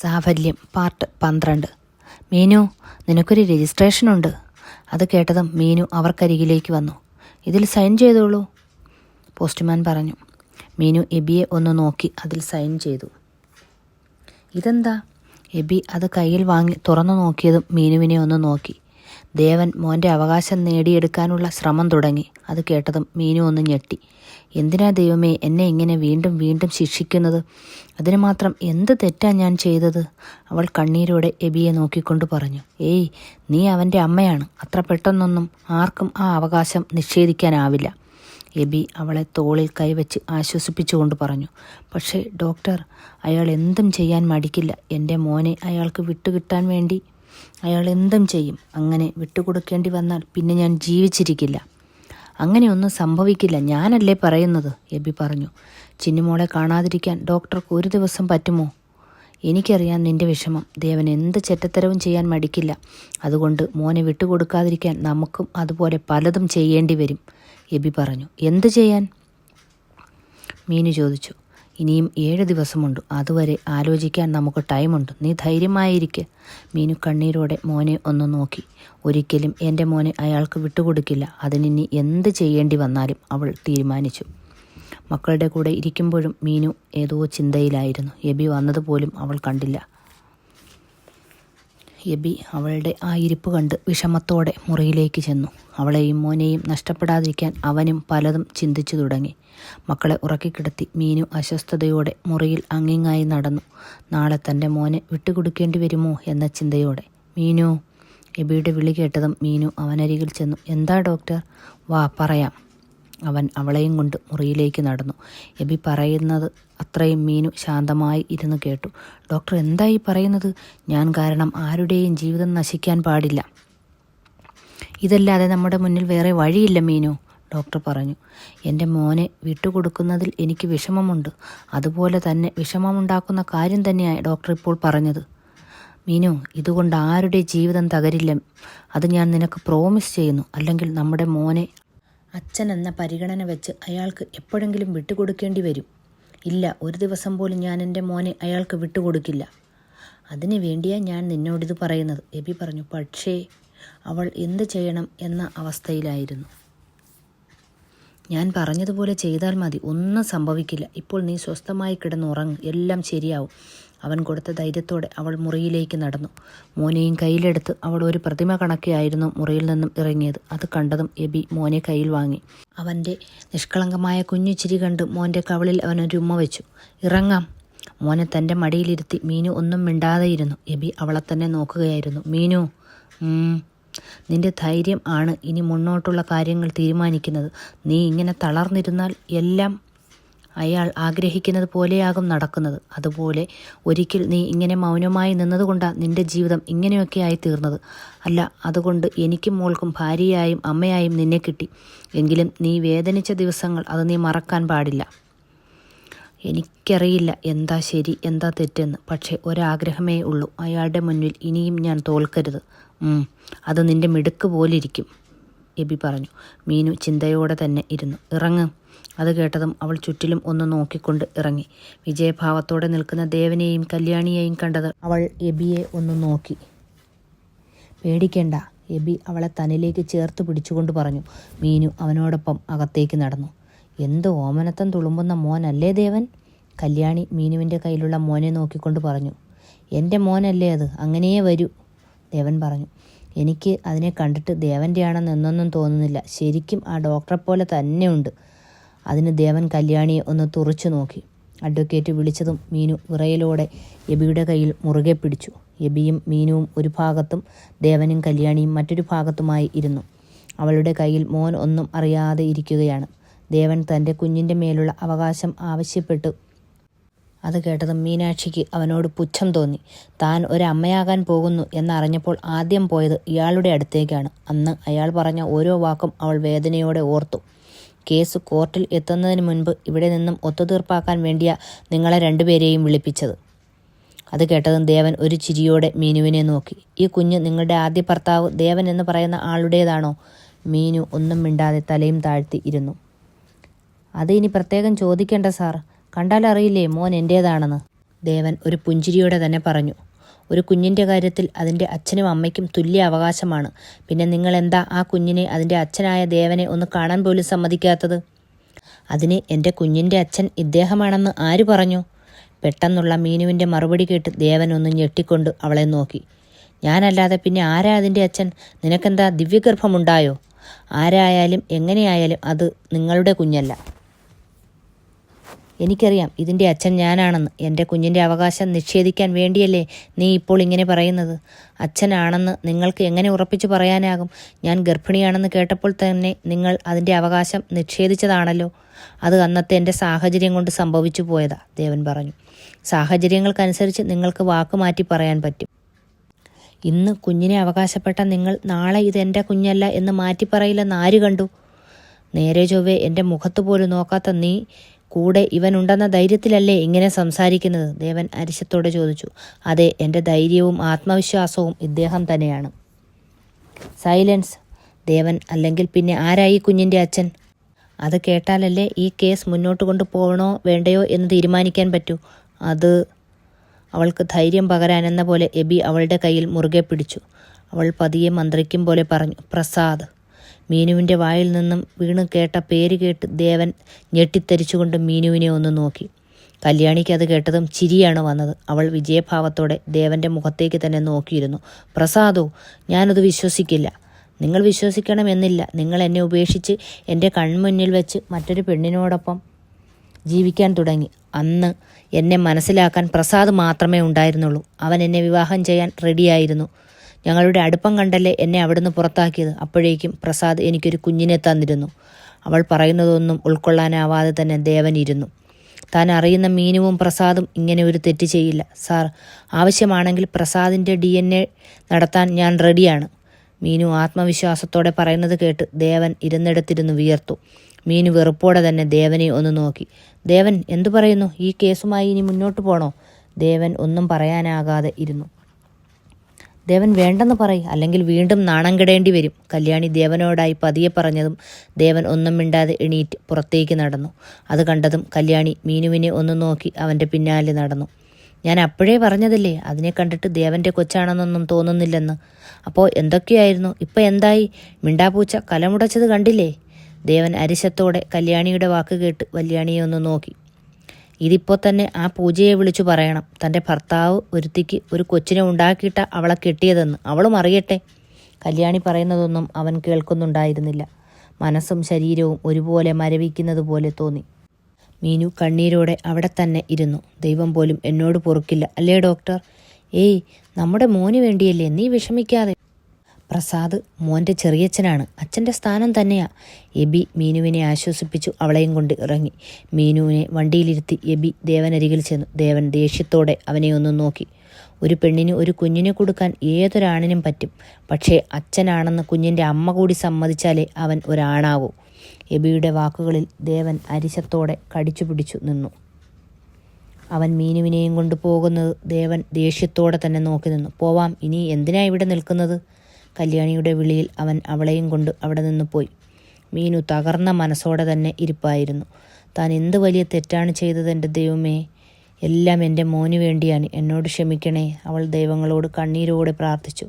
സാഫല്യം part 12. Meenu, നിനക്കൊരു രജിസ്ട്രേഷനുണ്ട്. അത് കേട്ടതും മീനു അവർക്കരികിലേക്ക് വന്നു. ഇതിൽ സൈൻ ചെയ്തോളൂ, പോസ്റ്റ്മാൻ പറഞ്ഞു. മീനു എബിയെ ഒന്ന് നോക്കി അതിൽ സൈൻ ചെയ്തു. ഇതെന്താ? എബി അത് കയ്യിൽ വാങ്ങി തുറന്നു നോക്കിയതും മീനുവിനെ ഒന്ന് നോക്കി. ദേവൻ മോൻ്റെ അവകാശം നേടിയെടുക്കാനുള്ള ശ്രമം തുടങ്ങി. അത് കേട്ടതും മീനു ഒന്ന് ഞെട്ടി. എന്തിനാ ദൈവമേ എന്നെ ഇങ്ങനെ വീണ്ടും വീണ്ടും ശിക്ഷിക്കുന്നത്? അതിന് മാത്രം എന്ത് തെറ്റാ ഞാൻ ചെയ്തത്? അവൾ കണ്ണീരോടെ എബിയെ നോക്കിക്കൊണ്ട് പറഞ്ഞു. ഏയ്, നീ അവൻ്റെ അമ്മയാണ്. അത്ര പെട്ടെന്നൊന്നും ആർക്കും ആ അവകാശം നിഷേധിക്കാനാവില്ല. എബി അവളെ തോളിൽ കൈവച്ച് ആശ്വസിപ്പിച്ചുകൊണ്ട് പറഞ്ഞു. പക്ഷേ ഡോക്ടർ, അയാൾ എന്തും ചെയ്യാൻ മടിക്കില്ല. എൻ്റെ മോനെ അയാൾക്ക് വിട്ടുകിട്ടാൻ വേണ്ടി അയാൾ എന്തും ചെയ്യും. അങ്ങനെ വിട്ടുകൊടുക്കേണ്ടി വന്നാൽ പിന്നെ ഞാൻ ജീവിച്ചിരിക്കില്ല. അങ്ങനെയൊന്നും സംഭവിക്കില്ല, ഞാനല്ലേ പറയുന്നത്, എബി പറഞ്ഞു. ചിന്നുമോളെ കാണാതിരിക്കാൻ ഡോക്ടർക്ക് ഒരു ദിവസം പറ്റുമോ? എനിക്കറിയാം നിന്റെ വിഷമം. ദേവൻ എന്ത് ചെറ്റത്തരവും ചെയ്യാൻ മടിക്കില്ല. അതുകൊണ്ട് മോനെ വിട്ടുകൊടുക്കാതിരിക്കാൻ നമുക്കും അതുപോലെ പലതും ചെയ്യേണ്ടി വരും, എബി പറഞ്ഞു. എന്ത് ചെയ്യാൻ? മീനു ചോദിച്ചു. ഇനിയും 7 ദിവസമുണ്ട്. അതുവരെ ആലോചിക്കാൻ നമുക്ക് ടൈമുണ്ട്. നീ ധൈര്യമായിരിക്കെ. മീനു കണ്ണീരോടെ മോനെ ഒന്ന് നോക്കി. ഒരിക്കലും എൻ്റെ മോനെ അയാൾക്ക് വിട്ടുകൊടുക്കില്ല. അതിനിനി എന്ത് ചെയ്യേണ്ടി വന്നാലും അവൾ തീരുമാനിച്ചു. മക്കളുടെ കൂടെ ഇരിക്കുമ്പോഴും മീനു ഏതോ ചിന്തയിലായിരുന്നു. എബി വന്നതുപോലും അവൾ കണ്ടില്ല. എബി അവളുടെ ആ ഇരിപ്പ് കണ്ട് വിഷമത്തോടെ മുറിയിലേക്ക് ചെന്നു. അവളെയും മോനെയും നഷ്ടപ്പെടാതിരിക്കാൻ അവനും പലതും ചിന്തിച്ചു തുടങ്ങി. മക്കളെ ഉറക്കിക്കിടത്തി മീനു അസ്വസ്ഥതയോടെ മുറിയിൽ അങ്ങിങ്ങായി നടന്നു. നാളെ തൻ്റെ മോനെ വിട്ടുകൊടുക്കേണ്ടി വരുമോ എന്ന ചിന്തയോടെ. മീനു! എബിയുടെ വിളി കേട്ടതും മീനു അവനരികിൽ ചെന്നു. എന്താ ഡോക്ടർ? വാ പറയാം. അവൻ അവളെയും കൊണ്ട് മുറിയിലേക്ക് നടന്നു. എബി പറയുന്നത് അത്രയും മീനു ശാന്തമായി ഇരുന്ന് കേട്ടു. ഡോക്ടർ എന്തായി പറയുന്നത്? ഞാൻ കാരണം ആരുടെയും ജീവിതം നശിക്കാൻ പാടില്ല. ഇതല്ലാതെ നമ്മുടെ മുന്നിൽ വേറെ വഴിയില്ല മീനു, ഡോക്ടർ പറഞ്ഞു. എൻ്റെ മോനെ വിട്ടുകൊടുക്കുന്നതിൽ എനിക്ക് വിഷമമുണ്ട്. അതുപോലെ തന്നെ വിഷമമുണ്ടാക്കുന്ന കാര്യം തന്നെയാണ് ഡോക്ടർ ഇപ്പോൾ പറഞ്ഞത്. മീനു, ഇതുകൊണ്ട് ആരുടെ ജീവിതം തകരില്ല. അത് ഞാൻ നിനക്ക് പ്രോമിസ് ചെയ്യുന്നു. അല്ലെങ്കിൽ നമ്മുടെ മോനെ അച്ഛൻ എന്ന പരിഗണന വെച്ച് അയാൾക്ക് എപ്പോഴെങ്കിലും വിട്ടുകൊടുക്കേണ്ടി വരും. ഇല്ല, ഒരു ദിവസം പോലും ഞാൻ എൻ്റെ മോനെ അയാൾക്ക് വിട്ടുകൊടുക്കില്ല. അതിനു വേണ്ടിയാണ് ഞാൻ നിന്നോടിത് പറയുന്നത്, എബി പറഞ്ഞു. പക്ഷേ അവൾ എന്ത് ചെയ്യണം എന്ന അവസ്ഥയിലായിരുന്നു. ഞാൻ പറഞ്ഞതുപോലെ ചെയ്താൽ മതി, ഒന്നും സംഭവിക്കില്ല. ഇപ്പോൾ നീ സ്വസ്ഥമായി കിടന്നുറങ്ങ്, എല്ലാം ശരിയാവും. അവൻ കൊടുത്ത ധൈര്യത്തോടെ അവൾ മുറിയിലേക്ക് നടന്നു. മോനെയും കയ്യിലെടുത്ത് അവൾ ഒരു പ്രതിമ കണക്കെയായിരുന്നു മുറിയിൽ നിന്നും ഇറങ്ങിയത്. അത് കണ്ടതും എബി മോനെ കയ്യിൽ വാങ്ങി. അവൻ്റെ നിഷ്കളങ്കമായ കുഞ്ഞു ചിരി കണ്ട് മോൻ്റെ കവിളിൽ അവനൊരു ഉമ്മ വെച്ചു. ഇറങ്ങാം. മോനെ തൻ്റെ മടിയിലിരുത്തി മീനു ഒന്നും മിണ്ടാതെയിരുന്നു. എബി അവളെ തന്നെ നോക്കുകയായിരുന്നു. മീനു, നിന്റെ ധൈര്യം ആണ് ഇനി മുന്നോട്ടുള്ള കാര്യങ്ങൾ തീരുമാനിക്കുന്നത്. നീ ഇങ്ങനെ തളർന്നിരുന്നാൽ എല്ലാം അയാൾ ആഗ്രഹിക്കുന്നത് പോലെയാകും നടക്കുന്നത്. അതുപോലെ ഒരിക്കൽ നീ ഇങ്ങനെ മൗനമായി നിന്നതുകൊണ്ടാണ് നിന്റെ ജീവിതം ഇങ്ങനെയൊക്കെ ആയി തീർന്നത്. അല്ല, അതുകൊണ്ട് എനിക്കും മോൾക്കും ഭാര്യയായും അമ്മയായും നിന്നെ കിട്ടി. എങ്കിലും നീ വേദനിച്ച ദിവസങ്ങൾ അത് നീ മറക്കാൻ പാടില്ല. എനിക്കറിയില്ല എന്താ ശരി എന്താ തെറ്റെന്ന്. പക്ഷേ ഒരാഗ്രഹമേ ഉള്ളൂ, അയാളുടെ മുന്നിൽ ഇനിയും ഞാൻ തോൽക്കരുത്. അത് നിന്റെ മിടുക്ക് പോലിരിക്കും, എബി പറഞ്ഞു. മീനു ചിന്തയോടെ തന്നെ ഇരുന്നു. ഇറങ്ങ്. അത് കേട്ടതും അവൾ ചുറ്റിലും ഒന്ന് നോക്കിക്കൊണ്ട് ഇറങ്ങി. വിജയഭാവത്തോടെ നിൽക്കുന്ന ദേവനെയും കല്യാണിയെയും കണ്ടത് അവൾ എബിയെ ഒന്ന് നോക്കി. പേടിക്കേണ്ട, എബി അവളെ തന്നിലേക്ക് ചേർത്ത് പിടിച്ചുകൊണ്ട് പറഞ്ഞു. മീനു അവനോടൊപ്പം അകത്തേക്ക് നടന്നു. എന്ത് ഓമനത്തം തുളുമ്പുന്ന മോനല്ലേ ദേവൻ? കല്യാണി മീനുവിൻ്റെ കയ്യിലുള്ള മോനെ നോക്കിക്കൊണ്ട് പറഞ്ഞു. എൻ്റെ മോനല്ലേ അത്, അങ്ങനെയേ വരൂ, ദേവൻ പറഞ്ഞു. എനിക്ക് അതിനെ കണ്ടിട്ട് ദേവൻ്റെ ആണെന്ന് എന്നൊന്നും തോന്നുന്നില്ല. ശരിക്കും ആ ഡോക്ടറെ പോലെ തന്നെ ഉണ്ട്. അതിന് ദേവൻ കല്യാണിയെ ഒന്ന് തുറച്ചു നോക്കി. അഡ്വക്കേറ്റ് വിളിച്ചതും മീനു വിറയലോടെ എബിയുടെ കയ്യിൽ മുറുകെ പിടിച്ചു. എബിയും മീനുവും ഒരു ഭാഗത്തും ദേവനും കല്യാണിയും മറ്റൊരു ഭാഗത്തുമായി ഇരുന്നു. അവളുടെ കയ്യിൽ മോൻ ഒന്നും അറിയാതെ ഇരിക്കുകയാണ്. ദേവൻ തൻ്റെ കുഞ്ഞിൻ്റെ മേലുള്ള അവകാശം ആവശ്യപ്പെട്ടു. അത് കേട്ടതും മീനാക്ഷിക്ക് അവനോട് പുച്ഛം തോന്നി. താൻ ഒരമ്മയാകാൻ പോകുന്നു എന്നറിഞ്ഞപ്പോൾ ആദ്യം പോയത് ഇയാളുടെ അടുത്തേക്കാണ്. അന്ന് അയാൾ പറഞ്ഞ ഓരോ വാക്കും അവൾ വേദനയോടെ ഓർത്തു. കേസ് കോർട്ടിൽ എത്തുന്നതിന് മുൻപ് ഇവിടെ നിന്നും ഒത്തുതീർപ്പാക്കാൻ വേണ്ടിയാ നിങ്ങളെ രണ്ടുപേരെയും വിളിപ്പിച്ചത്. അത് കേട്ടതും ദേവൻ ഒരു ചിരിയോടെ മീനുവിനെ നോക്കി. ഈ കുഞ്ഞ് നിങ്ങളുടെ ആദ്യ ഭർത്താവ് ദേവൻ എന്ന് പറയുന്ന ആളുടേതാണോ? മീനു ഒന്നും മിണ്ടാതെ തലയും താഴ്ത്തി ഇരുന്നു. അത് ഇനി പ്രത്യേകം ചോദിക്കേണ്ട സാർ, കണ്ടാലറിയില്ലേ മോൻ എൻ്റേതാണെന്ന്. ദേവൻ ഒരു പുഞ്ചിരിയോടെ തന്നെ പറഞ്ഞു. ഒരു കുഞ്ഞിൻ്റെ കാര്യത്തിൽ അതിൻ്റെ അച്ഛനും അമ്മയ്ക്കും തുല്യ അവകാശമാണ്. പിന്നെ നിങ്ങൾ എന്താ ആ കുഞ്ഞിനെ അതിൻ്റെ അച്ഛനായ ദേവനെ ഒന്ന് കാണാൻ പോലും സമ്മതിക്കാത്തത്? അതിന് എൻ്റെ കുഞ്ഞിൻ്റെ അച്ഛൻ ഇദ്ദേഹമാണെന്ന് ആര് പറഞ്ഞു? പെട്ടെന്നുള്ള മീനുവിൻ്റെ മറുപടി കേട്ട് ദേവൻ ഒന്ന് ഞെട്ടിക്കൊണ്ട് അവളെ നോക്കി. ഞാനല്ലാതെ പിന്നെ ആരാ അതിൻ്റെ അച്ഛൻ? നിനക്കെന്താ ദിവ്യഗർഭമുണ്ടായോ? ആരായാലും എങ്ങനെയായാലും അത് നിങ്ങളുടെ കുഞ്ഞല്ല. എനിക്കറിയാം ഇതിൻ്റെ അച്ഛൻ ഞാനാണെന്ന്. എൻ്റെ കുഞ്ഞിൻ്റെ അവകാശം നിഷേധിക്കാൻ വേണ്ടിയല്ലേ നീ ഇപ്പോൾ ഇങ്ങനെ പറയുന്നത്? അച്ഛനാണെന്ന് നിങ്ങൾക്ക് എങ്ങനെ ഉറപ്പിച്ചു പറയാനാകും? ഞാൻ ഗർഭിണിയാണെന്ന് കേട്ടപ്പോൾ തന്നെ നിങ്ങൾ അതിൻ്റെ അവകാശം നിഷേധിച്ചതാണല്ലോ. അത് അന്നത്തെ എൻ്റെ സാഹചര്യം കൊണ്ട് സംഭവിച്ചു പോയതാ, ദേവൻ പറഞ്ഞു. സാഹചര്യങ്ങൾക്കനുസരിച്ച് നിങ്ങൾക്ക് വാക്ക് മാറ്റി പറയാൻ പറ്റും. ഇന്ന് കുഞ്ഞിനെ അവകാശപ്പെട്ട നിങ്ങൾ നാളെ ഇതെൻ്റെ കുഞ്ഞല്ല എന്ന് മാറ്റിപ്പറയില്ലെന്ന് ആര് കണ്ടു? നേരെ ചൊവ്വേ എൻ്റെ മുഖത്ത് പോലും നോക്കാത്ത നീ കൂടെ ഇവനുണ്ടെന്ന ധൈര്യത്തിലല്ലേ ഇങ്ങനെ സംസാരിക്കുന്നത്? ദേവൻ അരിശത്തോടെ ചോദിച്ചു. അതെ, എൻ്റെ ധൈര്യവും ആത്മവിശ്വാസവും ഇദ്ദേഹം തന്നെയാണ്. സൈലൻസ്. ദേവൻ, അല്ലെങ്കിൽ പിന്നെ ആരായി കുഞ്ഞിൻ്റെ അച്ഛൻ? അത് കേട്ടാലല്ലേ ഈ കേസ് മുന്നോട്ട് കൊണ്ടുപോകണോ വേണ്ടയോ എന്ന് തീരുമാനിക്കാൻ പറ്റൂ. അത് അവൾക്ക് ധൈര്യം പകരാൻ എന്ന പോലെ എബി അവളുടെ കയ്യിൽ മുറുകെ പിടിച്ചു. അവൾ പതിയെ മന്ത്രിക്കും പോലെ പറഞ്ഞു, പ്രസാദ്. മീനുവിൻ്റെ വായിൽ നിന്നും വീണ് കേട്ട പേര് കേട്ട് ദേവൻ ഞെട്ടിത്തരിച്ചുകൊണ്ട് മീനുവിനെ ഒന്ന് നോക്കി. കല്യാണിക്ക് അത് കേട്ടതും ചിരിയാണ് വന്നത്. അവൾ വിജയഭാവത്തോടെ ദേവൻ്റെ മുഖത്തേക്ക് തന്നെ നോക്കിയിരുന്നു. പ്രസാദോ, ഞാനത് വിശ്വസിക്കില്ല. നിങ്ങൾ വിശ്വസിക്കണമെന്നില്ല. നിങ്ങൾ എന്നെ ഉപേക്ഷിച്ച് എൻ്റെ കൺമുന്നിൽ വെച്ച് മറ്റൊരു പെണ്ണിനോടൊപ്പം ജീവിക്കാൻ തുടങ്ങി. അന്ന് എന്നെ മനസ്സിലാക്കാൻ പ്രസാദ് മാത്രമേ ഉണ്ടായിരുന്നുള്ളൂ. അവൻ എന്നെ വിവാഹം ചെയ്യാൻ റെഡിയായിരുന്നു. ഞങ്ങളുടെ അടുപ്പം കണ്ടല്ലേ എന്നെ അവിടുന്ന് പുറത്താക്കിയത്. അപ്പോഴേക്കും പ്രസാദ് എനിക്കൊരു കുഞ്ഞിനെ തന്നിരുന്നു. അവൾ പറയുന്നതൊന്നും ഉൾക്കൊള്ളാനാവാതെ തന്നെ ദേവൻ ഇരുന്നു. താൻ അറിയുന്ന മീനുവും പ്രസാദും ഇങ്ങനെ ഒരു തെറ്റ് ചെയ്യില്ല. സാർ, ആവശ്യമാണെങ്കിൽ പ്രസാദിൻ്റെ DNA നടത്താൻ ഞാൻ റെഡിയാണ്. മീനു ആത്മവിശ്വാസത്തോടെ പറയുന്നത് കേട്ട് ദേവൻ ഇരുന്നിടത്തിരുന്ന് വിയർത്തു. മീനു വെറുപ്പോടെ തന്നെ ദേവനെ ഒന്ന് നോക്കി. ദേവൻ, എന്തു പറയുന്നു? ഈ കേസുമായി ഇനി മുന്നോട്ട് പോണോ? ദേവൻ ഒന്നും പറയാനാകാതെ ഇരുന്നു. ദേവൻ വേണ്ടെന്ന് പറയും, അല്ലെങ്കിൽ വീണ്ടും നാണം കെടേണ്ടി വരും. കല്യാണി ദേവനോടായി പതിയെ പറഞ്ഞതും ദേവൻ ഒന്നും മിണ്ടാതെ എണീറ്റ് പുറത്തേക്ക് നടന്നു. അത് കണ്ടതും കല്യാണി മീനുവിനെ ഒന്ന് നോക്കി അവൻ്റെ പിന്നാലെ നടന്നു. ഞാൻ അപ്പോഴേ പറഞ്ഞതല്ലേ അതിനെ കണ്ടിട്ട് ദേവൻ്റെ കൊച്ചാണെന്നൊന്നും തോന്നുന്നില്ലെന്ന്. അപ്പോൾ എന്തൊക്കെയായിരുന്നു? ഇപ്പം എന്തായി? മിണ്ടാപ്പൂച്ച കലമുടച്ചത് കണ്ടില്ലേ? ദേവൻ അരിശത്തോടെ കല്യാണിയുടെ വാക്ക് കേട്ട് കല്യാണിയെ ഒന്ന് നോക്കി. ഇതിപ്പോൾ തന്നെ ആ പൂജയെ വിളിച്ചു പറയണം, തൻ്റെ ഭർത്താവ് ഒരുത്തിക്ക് ഒരു കൊച്ചിനെ ഉണ്ടാക്കിയിട്ട അവളെ കെട്ടിയതെന്ന്. അവളും അറിയട്ടെ. കല്യാണി പറയുന്നതൊന്നും അവൻ കേൾക്കുന്നുണ്ടായിരുന്നില്ല. മനസ്സും ശരീരവും ഒരുപോലെ മരവിക്കുന്നത് പോലെ തോന്നി. മീനു കണ്ണീരോടെ അവിടെ തന്നെ ഇരുന്നു. ദൈവം പോലും എന്നോട് പൊറുക്കില്ല അല്ലേ ഡോക്ടർ? ഏയ്, നമ്മുടെ മോന് വേണ്ടിയല്ലേ, നീ വിഷമിക്കാതെ. പ്രസാദ് മോൻ്റെ ചെറിയച്ഛനാണ്, അച്ഛൻ്റെ സ്ഥാനം തന്നെയാ. എബി മീനുവിനെ ആശ്വസിപ്പിച്ചു അവളെയും കൊണ്ട് ഇറങ്ങി. മീനുവിനെ വണ്ടിയിലിരുത്തി എബി ദേവനരികിൽ ചെന്നു. ദേവൻ ദേഷ്യത്തോടെ അവനെ ഒന്ന് നോക്കി. ഒരു പെണ്ണിന് ഒരു കുഞ്ഞിനെ കൊടുക്കാൻ ഏതൊരാണിനും പറ്റും. പക്ഷേ അച്ഛനാണെന്ന് കുഞ്ഞിൻ്റെ അമ്മ കൂടി സമ്മതിച്ചാലേ അവൻ ഒരാണാവൂ. എബിയുടെ വാക്കുകളിൽ ദേവൻ അരിശത്തോടെ കടിച്ചു പിടിച്ചു നിന്നു. അവൻ മീനുവിനെയും കൊണ്ട് പോകുന്നത് ദേവൻ ദേഷ്യത്തോടെ തന്നെ നോക്കി നിന്നു. പോവാം, ഇനി എന്തിനാ ഇവിടെ നിൽക്കുന്നത്? കല്യാണിയുടെ വിളിയിൽ അവൻ അവളെയും കൊണ്ട് അവിടെ നിന്ന് പോയി. മീനു തകർന്ന മനസ്സോടെ തന്നെ ഇരിപ്പായിരുന്നു. താൻ എന്ത് വലിയ തെറ്റാണ് ചെയ്തത് എൻ്റെ ദൈവമേ, എല്ലാം എൻ്റെ മോന് വേണ്ടിയാണ്, എന്നോട് ക്ഷമിക്കണേ. അവൾ ദൈവങ്ങളോട് കണ്ണീരോടെ പ്രാർത്ഥിച്ചു.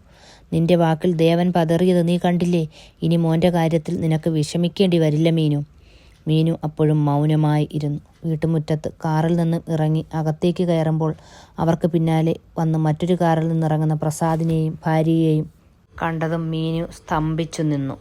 നിന്റെ വാക്കിൽ ദേവൻ പതറിയത് നീ കണ്ടില്ലേ? ഇനി മോൻ്റെ കാര്യത്തിൽ നിനക്ക് വിഷമിക്കേണ്ടി വരില്ല മീനു. മീനു അപ്പോഴും മൗനമായി ഇരുന്നു. വീട്ടുമുറ്റത്ത് കാറിൽ നിന്ന് ഇറങ്ങി അകത്തേക്ക് കയറുമ്പോൾ അവർക്ക് പിന്നാലെ വന്ന് മറ്റൊരു കാറിൽ നിന്നിറങ്ങുന്ന പ്രസാദിനെയും ഭാര്യയെയും കണ്ടതും മീനു സ്തംഭിച്ചു നിന്നു.